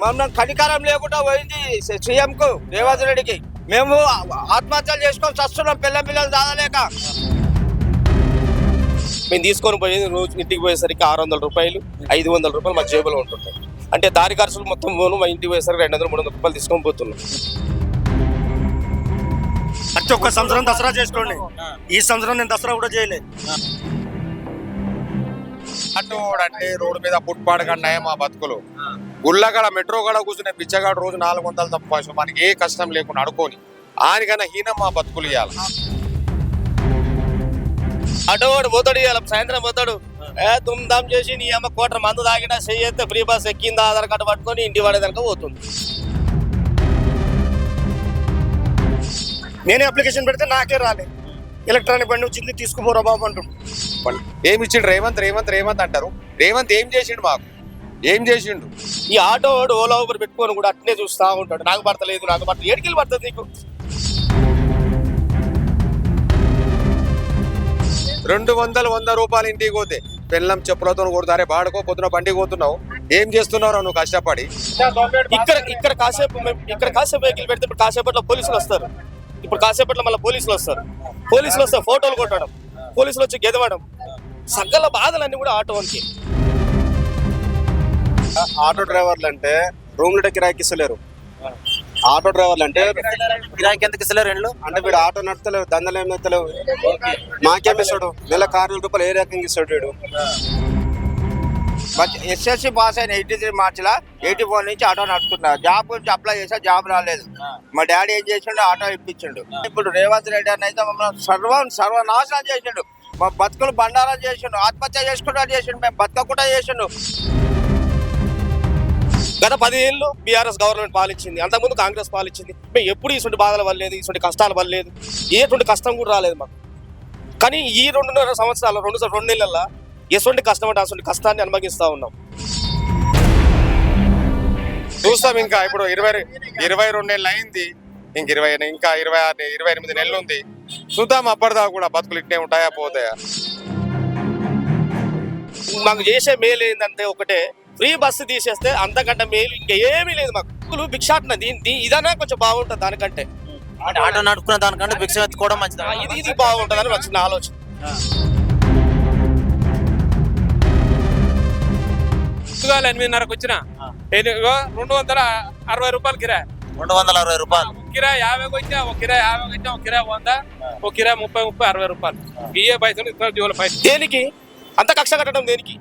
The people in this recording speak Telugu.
మమ్మల్ని కనికారం లేకుండా పోయింది సీఎం కు రేవంత్ రెడ్డికి. మేము ఆత్మహత్యలు చేసుకొని చస్తున్నాం పిల్లలు దాదలేక. మేము తీసుకొని పోయేది రోజు ఇంటికి పోయేసరికి 600 రూపాయలు 500 రూపాయలు మా జేబులో ఉంటుంటాయి. అంటే దారి ఖర్చులు మొత్తం పోను మా ఇంటికి పోయేసరికి 200-300 రూపాయలు తీసుకొని పోతున్నాం. అంటే ఒక్క సంవత్సరం దసరా చేసుకోండి, ఈ సంవత్సరం నేను దసరా కూడా చేయలేదు. అంటే రోడ్డు మీద ఫుట్పాడ్ కన్నాయి మా బతుకులు. గుళ్ళగడ మెట్రో గడ కూర్చునే పిచ్చగాడు రోజు 400 తప్ప మనకి ఏ కష్టం లేకుండా అడుకొని ఆయనకన్నా హీనం మా బతుకులు ఇవ్వాలి. అటోడు పోతాడు, ఇవాళ సాయంత్రం పోతాడు, దుమ్దాం చేసి నీ అమ్మ కోట్ర మందు తాగినా చెయ్యితే ఫ్రీ బస్ ఎక్కిందా ఆధార్ కార్డు పట్టుకొని ఇంటి పడేదాకా పోతుంది. నేనే అప్లికేషన్ పెడితే నాకే రాలే. ఎలక్ట్రానిక్ బండి వచ్చింది తీసుకుపోరా బాబు అంటుండు. ఏమి ఇచ్చిండు రేవంత్ అంటారు. రేవంత్ ఏం చేసిండు మాకు? ఏం చేసిండు? ఈ ఆటో వాడు ఓలా ఊబర్ పెట్టుకొని కూడా అట్నే చూస్తా ఉంటాడు. నాకు పడతలేదు ఏడికెళ్ళి పడుతుంది నీకు? 200 రూపాయలు ఇంటికి పోతే పిల్లం చెప్పులతో కొడతారే బాడుకో పొద్దున బండి పోతున్నావు. ఏం చేస్తున్నావు నువ్వు కష్టపడి? ఇక్కడ కాసేపు వెహికల్ పెడితే ఇప్పుడు కాసేపట్లో పోలీసులు వస్తారు. మళ్ళీ పోలీసులు వస్తారు ఫోటోలు కొట్టడం, పోలీసులు వచ్చి గెదవడం, సగల బాధలన్నీ కూడా ఆటోకి. ఆటో డ్రైవర్లు అంటే రూమ్ల కిరాయికి ఇస్తలేరు. ఆటో డ్రైవర్లు అంటే కిరాయికి ఎందుకు ఇస్తలేరు? అంటే వీడు ఆటో నడుతలేవు, దందలు ఏం నడతలేవు. మాకేం ఇస్తాడు? నెలకు 600 రూపాయలు ఏ రకంగా ఇస్తాడు వీడు? ఎస్ఎస్సి పాస్ అయిన 83 మార్చిలో 84 నుంచి ఆటో నడుపుతున్నా. జాబ్ గురించి అప్లై చేసా, జాబ్ రాలేదు. మా డాడీ ఏం చేసిండు? ఆటో ఇప్పించిండు. ఇప్పుడు రేవంత్ రెడ్డి అని అయితే మమ్మల్ని సర్వనాశనం చేసిండు. మా బతుకులు బండారం చేసిండు, ఆత్మహత్య చేసుకుంటా చేసిండు, మేము బతకకుండా చేసిండు. గత 10 ఏళ్ళు బీఆర్ఎస్ గవర్నమెంట్ పాలించింది, అంతకుముందు కాంగ్రెస్ పాలించింది. మేము ఎప్పుడు ఇటువంటి బాధలు పడలేదు, ఇటువంటి కష్టాలు పడలేదు, ఎటువంటి కష్టం కూడా రాలేదు మాకు. కానీ ఈ 2.5 సంవత్సరాలు 2 నెలల్లో ఎటువంటి కష్టం అంటే అటువంటి కష్టాన్ని అనుభవిస్తూ ఉన్నాం. చూస్తాం. ఇంకా ఇప్పుడు 22 నెలలు అయింది, ఇంక 28 నెలలు ఉంది. చూద్దాం అప్పటిదాకా కూడా బతుకులు ఇట్నే ఉంటాయా పోతాయా? మాకు చేసే మేలు ఏంటంటే ఒకటే, ఫ్రీ బస్సు తీసేస్తే అంతకంటే మేలు ఇంకా ఏమీ లేదు మాకు. భిక్షాటన ఇదనే కొంచెం బాగుంటుంది దానికంటే. ఆటో నడుపుకునే దానికంటే భిక్ష ఎత్తుకోవడం మంచిది. ఇది బాగుంటుంది అని వచ్చిన ఆలోచన. పొద్దుగాల 8:30కు వచ్చిన 260 రూపాయలు కిరాయి. 260 రూపాయలు కిరాయి 50 వచ్చా, ఒక కిరాయి 50 వచ్చా, ఒక కిరాయి 100, ఒక కిరాయి 30, 60 రూపాయలు. ఇయ్యే పైసలు జీవుల పైసలు. దేనికి అంత కక్ష కట్టడం దేనికి?